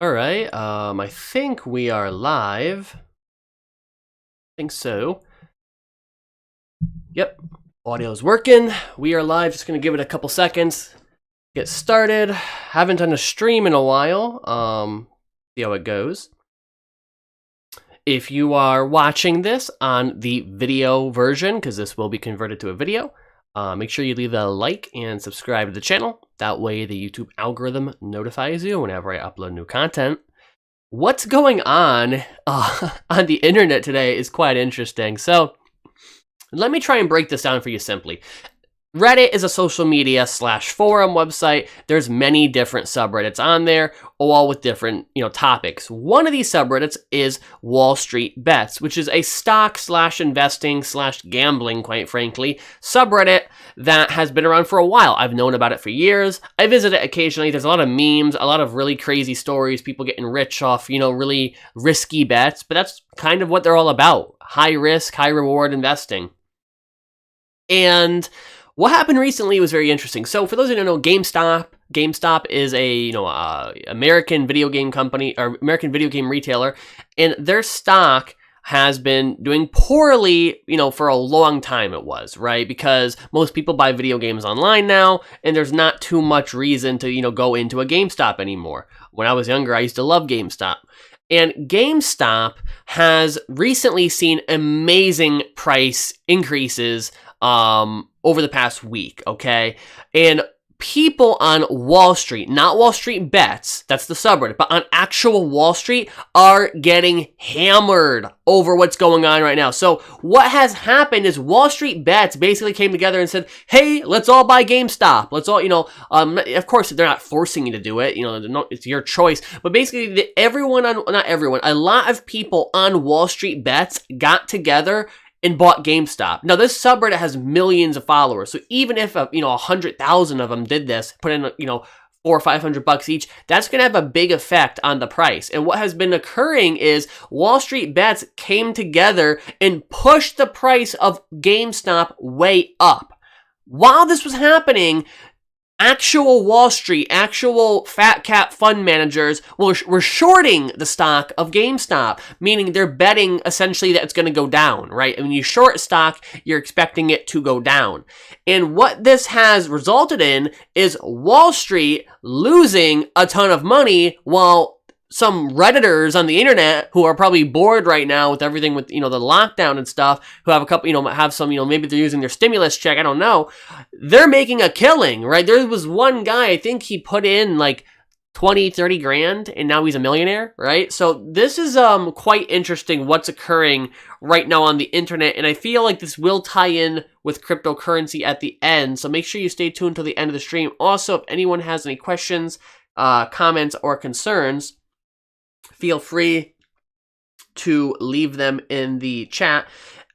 All right. I think we are live. I think so. Yep. Audio's working. We are live. Just gonna give it a couple seconds. Get started. Haven't done a stream in a while. See how it goes. If you are watching this on the video version, because this will be converted to a video, make sure you leave a like and subscribe to the channel. That way the YouTube algorithm notifies you whenever I upload new content. What's going on the internet today is quite interesting. So let me try and break this down for you simply. Reddit is a social media / forum website. There's many different subreddits on there, all with different, topics. One of these subreddits is WallStreetBets, which is a stock / investing / gambling, quite frankly, subreddit that has been around for a while. I've known about it for years. I visit it occasionally. There's a lot of memes, a lot of really crazy stories, people getting rich off, really risky bets, but that's kind of what they're all about. High risk, high reward investing. And what happened recently was very interesting. So for those who don't know, GameStop is a American video game company or American video game retailer, and their stock has been doing poorly, for a long time it was, right? Because most people buy video games online now, and there's not too much reason to, go into a GameStop anymore. When I was younger, I used to love GameStop. And GameStop has recently seen amazing price increases over the past week, okay? And people on Wall Street, not WallStreetBets, that's the subreddit, but on actual Wall Street are getting hammered over what's going on right now. So what has happened is WallStreetBets basically came together and said, hey, let's all buy GameStop. Let's all, of course, they're not forcing you to do it. It's your choice. But basically, a lot of people on WallStreetBets got together and bought GameStop. Now, this subreddit has millions of followers, so even if 100,000 of them did this, put in $400 or $500 each, that's going to have a big effect on the price. And what has been occurring is WallStreetBets came together and pushed the price of GameStop way up. While this was happening, actual Wall Street, actual fat cap fund managers were shorting the stock of GameStop, meaning they're betting essentially that it's going to go down, right? And when you short stock, you're expecting it to go down. And what this has resulted in is Wall Street losing a ton of money while some Redditors on the internet who are probably bored right now with everything with, the lockdown and stuff, who have a couple, have some, maybe they're using their stimulus check, I don't know. They're making a killing, right? There was one guy, I think he put in like 20, 30 grand and now he's a millionaire, right? So this is quite interesting what's occurring right now on the internet. And I feel like this will tie in with cryptocurrency at the end. So make sure you stay tuned till the end of the stream. Also, if anyone has any questions, comments, or concerns, feel free to leave them in the chat.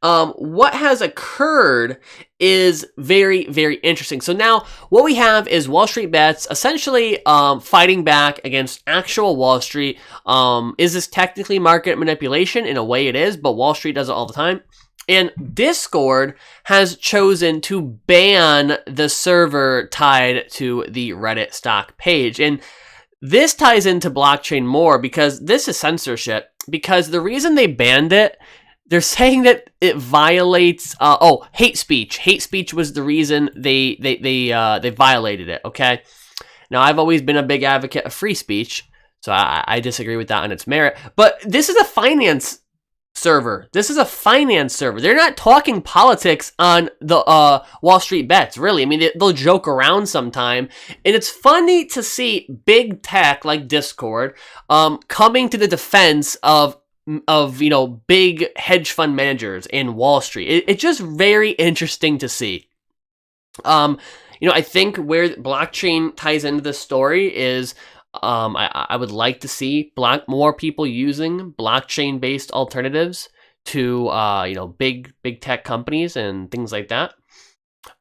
What has occurred is very, very interesting. So now what we have is WallStreetBets essentially fighting back against actual Wall Street. Is this technically market manipulation? In a way it is, but Wall Street does it all the time. And Discord has chosen to ban the server tied to the Reddit stock page. And this ties into blockchain more because this is censorship. Because the reason they banned it, they're saying that it violates hate speech. Hate speech was the reason they violated it. Okay. Now I've always been a big advocate of free speech, so I disagree with that on its merit. But this is a finance server. This is a finance server. They're not talking politics on the WallStreetBets, really. I mean, they'll joke around sometime. And it's funny to see big tech like Discord coming to the defense of big hedge fund managers in Wall Street. It's just very interesting to see. I think where blockchain ties into this story is I would like to see more people using blockchain-based alternatives to big tech companies and things like that.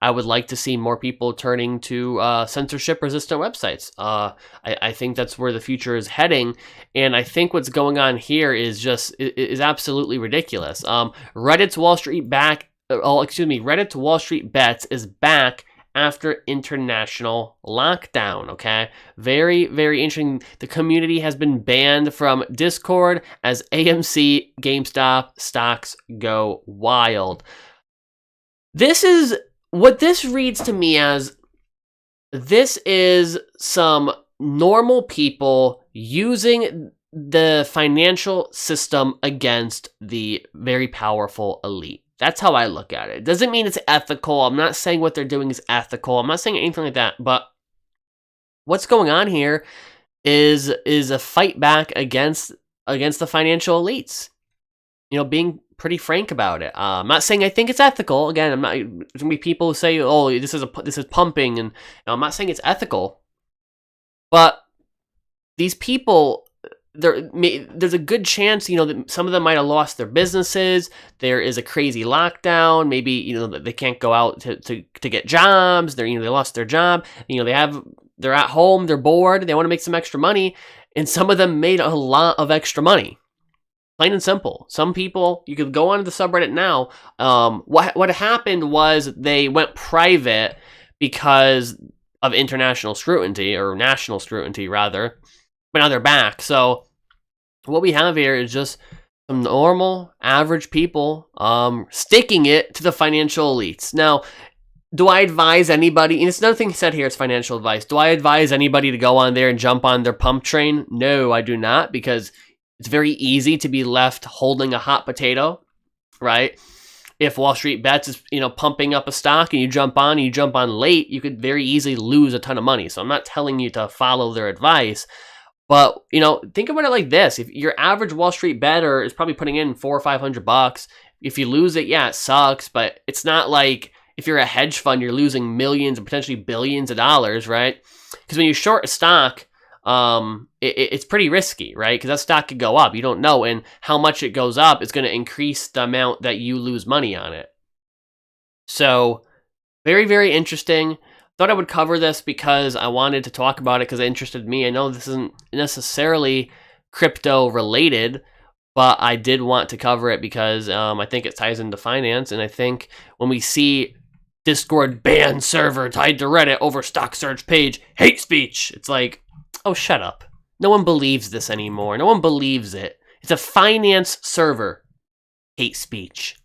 I would like to see more people turning to censorship-resistant websites. I think that's where the future is heading, and I think what's going on here is absolutely ridiculous. Reddit's WallStreetBets is back after international lockdown, okay? Very, very interesting. The community has been banned from Discord as AMC, GameStop stocks go wild. This is what this reads to me as. This is some normal people using the financial system against the very powerful elite. That's how I look at it. It doesn't mean it's ethical. I'm not saying what they're doing is ethical. I'm not saying anything like that. But what's going on here is a fight back against the financial elites. You know, being pretty frank about it. I'm not saying I think it's ethical. Again, I'm not. There's gonna be people who say, "Oh, this is pumping," and I'm not saying it's ethical. But these people, there's a good chance, you know, that some of them might have lost their businesses. There is a crazy lockdown. Maybe, you know, they can't go out to get jobs. They lost their job. You know, they're at home. They're bored. They want to make some extra money, and some of them made a lot of extra money. Plain and simple. Some people, you could go onto the subreddit now. What happened was they went private because of international scrutiny, or national scrutiny rather, but now they're back. So what we have here is just some normal, average people sticking it to the financial elites. Now, do I advise anybody, and it's another thing said here, it's financial advice. Do I advise anybody to go on there and jump on their pump train? No, I do not, because it's very easy to be left holding a hot potato, right? If WallStreetBets is, you know, pumping up a stock and you jump on late, you could very easily lose a ton of money. So I'm not telling you to follow their advice, but, you know, think about it like this. If your average Wall Street bettor is probably putting in $400 or $500, if you lose it, yeah, it sucks, but it's not like if you're a hedge fund, you're losing millions and potentially billions of dollars, right? Because when you short a stock, it's pretty risky, right? Because that stock could go up. You don't know, and how much it goes up is going to increase the amount that you lose money on it. So, very, very interesting. Thought I would cover this because I wanted to talk about it because it interested me. I know this isn't necessarily crypto related, but I did want to cover it because I think it ties into finance, and I think when we see Discord ban server tied to Reddit over stock search page hate speech, it's like, oh, shut up. No one believes this anymore. No one believes it. It's a finance server. Hate speech.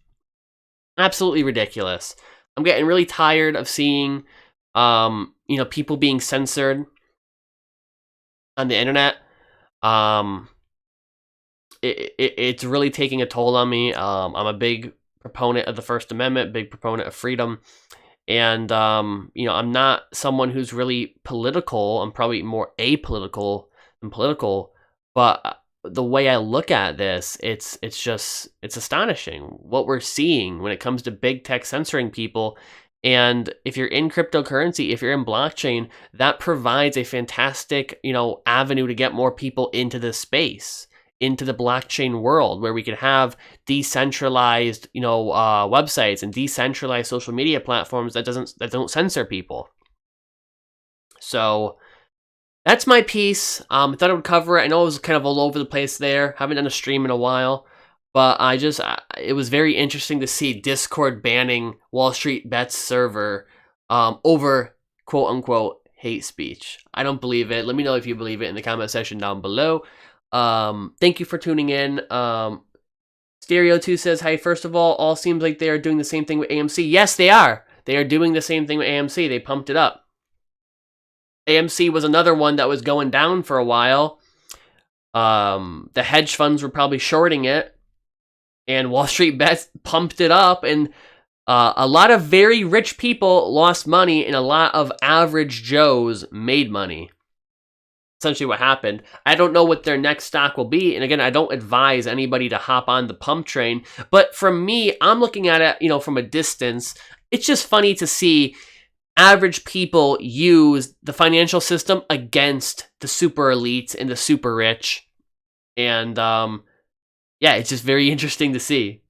Absolutely ridiculous. I'm getting really tired of seeing, you know, people being censored on the internet. It's really taking a toll on me. I'm a big proponent of the First Amendment, big proponent of freedom. And, you know, I'm not someone who's really political. I'm probably more apolitical than political. But the way I look at this, it's astonishing what we're seeing when it comes to big tech censoring people. And if you're in cryptocurrency, if you're in blockchain, that provides a fantastic, you know, avenue to get more people into this space, into the blockchain world, where we could have decentralized, you know, websites and decentralized social media platforms that don't censor people. So that's my piece. I thought I would cover it. I know it was kind of all over the place there. Haven't done a stream in a while, but it was very interesting to see Discord banning WallStreetBets server over quote unquote hate speech. I don't believe it. Let me know if you believe it in the comment section down below. Thank you for tuning in. Stereo 2 says, "Hey, first of all seems like they are doing the same thing with AMC." Yes, they are. They are doing the same thing with AMC. They pumped it up. AMC was another one that was going down for a while. The hedge funds were probably shorting it, and WallStreetBets pumped it up, and a lot of very rich people lost money, and a lot of average Joes made money. Essentially what happened. I don't know what their next stock will be. And again, I don't advise anybody to hop on the pump train. But for me, I'm looking at it, you know, from a distance. It's just funny to see average people use the financial system against the super elites and the super rich. And yeah, it's just very interesting to see.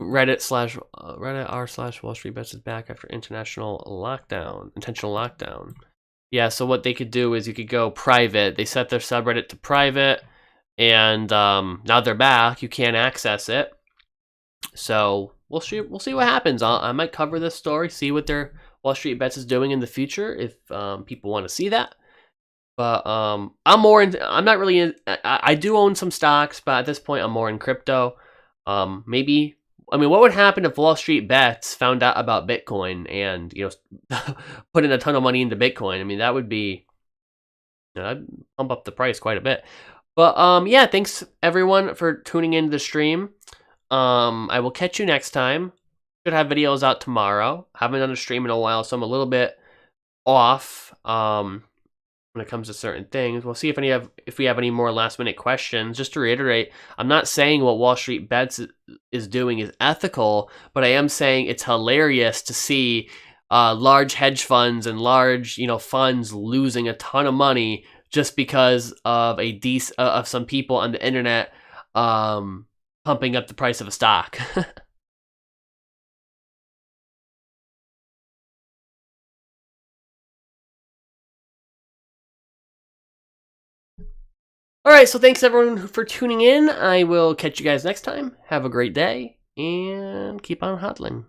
Reddit r/WallStreetBets is back after intentional lockdown. Yeah, so what they could do is you could go private. They set their subreddit to private. and now they're back. You can't access it. So we'll see what happens. I might cover this story, see what their Wall Street Bets is doing in the future if people want to see that. But I'm more in. I'm not really in. I do own some stocks, but at this point, I'm more in crypto. Maybe. I mean, what would happen if Wall Street Bets found out about Bitcoin and put in a ton of money into Bitcoin? I mean, that would be. I'd pump up the price quite a bit. But yeah, thanks everyone for tuning into the stream. I will catch you next time. Should have videos out tomorrow. Haven't done a stream in a while, so I'm a little bit off. When it comes to certain things, we'll see if we have any more last minute questions. Just to reiterate, I'm not saying what Wall Street Bets is doing is ethical, but I am saying it's hilarious to see large hedge funds and large funds losing a ton of money just because of of some people on the internet pumping up the price of a stock. All right, so thanks everyone for tuning in. I will catch you guys next time. Have a great day and keep on hodling.